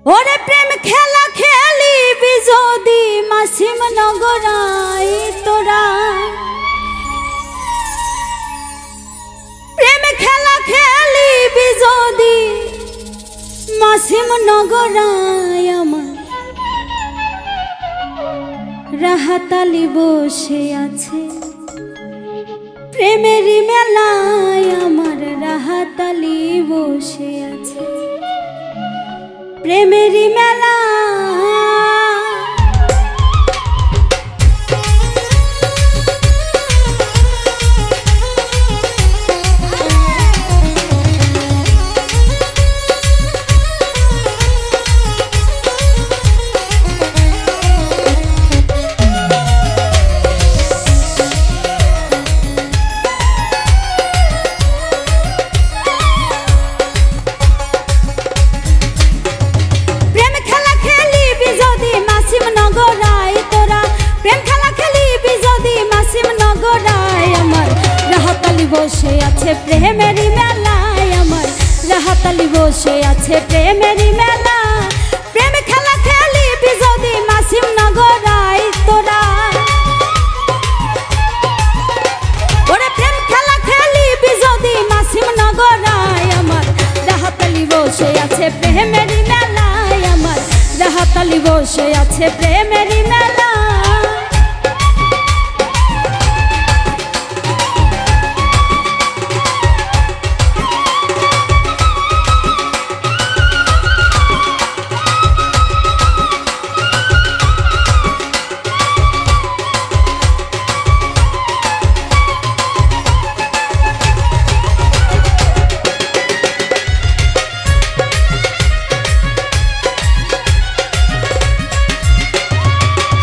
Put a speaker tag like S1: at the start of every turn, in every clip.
S1: ওরে প্রেম খেলা খেলিবি যদি মাসিম নগরাই তোরা, প্রেম খেলা খেলিবি যদি মাসিম নগরাই আমার রাহাতালি বসে আছে প্রেমেরই মেলায়, আমার রাহাতালি বসে আছে প্রেমেরই মেলা। বসে আছে প্রেমেরই মেলায়, আমার রাহাতালি বসে আছে প্রেমেরই মেলা। প্রেম খেলা খেলিবি যদি মাসিম নগরাই তোরা, ওরে প্রেম খেলা খেলিবি যদি মাসিম নগরাই, আমার রাহাতালি বসে আছে প্রেমেরই মেলায়, আমার রাহাতালি বসে আছে প্রেমেরই মেলা।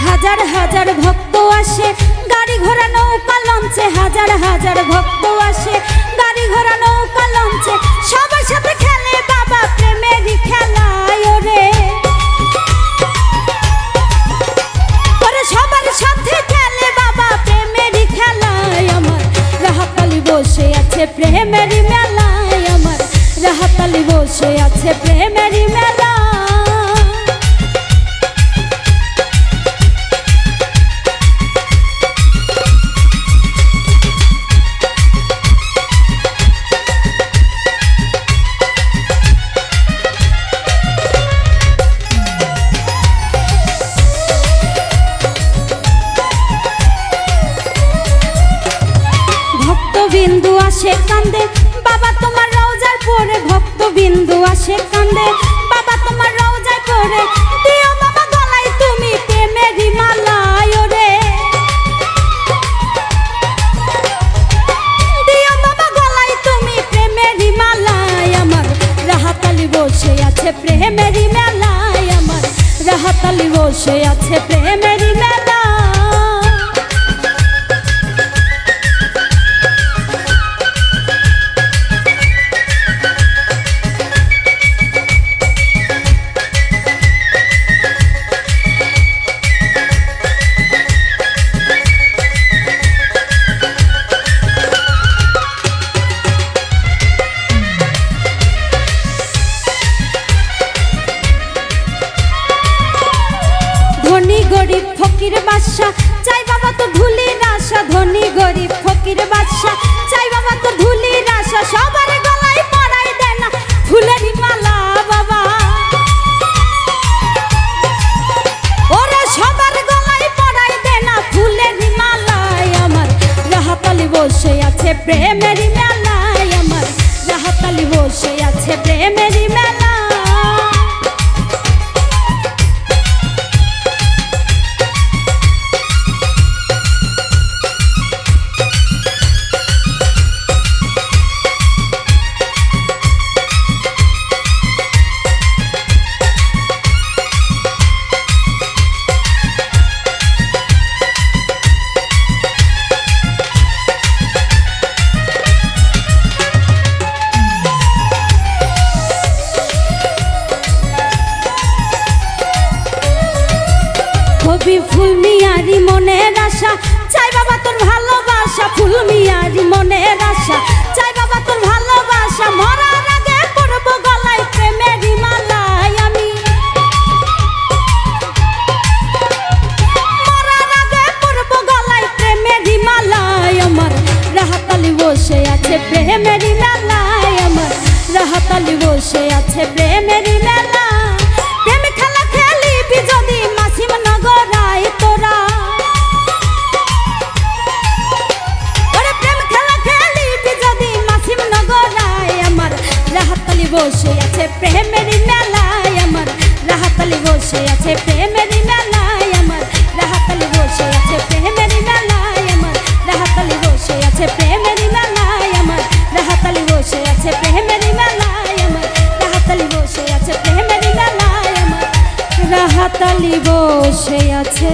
S1: হাজার হাজার ভক্ত আসে গাড়ি ঘোড়া নৌকা লঞ্চে, হাজার হাজার ভক্ত আসে গাড়ি ঘোড়া নৌকা লঞ্চে, সবার সাথে খেলে বাবা প্রেমেরই খেলায়। ওরে ওরে সবার সাথে খেলে বাবা প্রেমেরই খেলায়, আমার রাহাতালি বসে আছে প্রেমেরই মেলায়, আমার রাহাতালি বসে আছে প্রেমেরই মেলা। বিন্দু আসে কান্দে বাবা তোমার রওজায় পড়ে, ভক্ত বিন্দু আসে কান্দে বাবা তোমার রওজায় পড়ে, দিও বাবা গলায় তুমি প্রেমেরই মালায়। ওরে দিও বাবা গলায় তুমি প্রেমেরই মালায়, আমার রাহাতালি বসে আছে প্রেমেরই মেলায়, আমার রাহাতালি বসে আছে প্রেমেরই মেলা। ধনী গরিব ফকির বাদশা চাই বাবা তো ধুলির আশা, ধনী গরিব ফকির বাদশা চাই বাবা তো ধুলির আশা, সবার গলায় পরাই দেয় না ফুলেরই মালা বাবা। ওরা সবার গলায় পরাই দেয় না ফুলেরই মালায়, আমার রাহাতালি বসে আছে প্রেমেরই মেলায়, আমার রাহাতালি বসে আছে প্রেমেরই মেলা। ফুল মিয়ারি মনের আশা চাই বাবা তোর ভালোবাসা, ফুল মিয়ারি মনের আশা চাই বাবা তোর ভালোবাসা, মরার আগে পড়বো গলায় প্রেমেরই মালায় আমি। রাহাতালি বসে আছে প্রেমের মেলা। প্রেম খেলা খেলিবি যদি মাসিম নগরায় তোরা, ওরে প্রেম খেলা খেলিবি যদি মাসিম নগরায়। আমার রাহাতালি বসে আছে প্রেমের মেলায়, আমার রাহাতালি বসে আছে প্রেমের মেলায়, আমার রাহাতালি বসে আছে প্রেমের মেলায়, আমার রাহাতালি বসে আছে প্রেমের মেলায়, আমার রাহাতালি বসে আছে প্রেমের মেলায়, আমার রাহাতালি বসে আছে প্রেমের মেলায়, আমার রাহাতালি বসে আছে।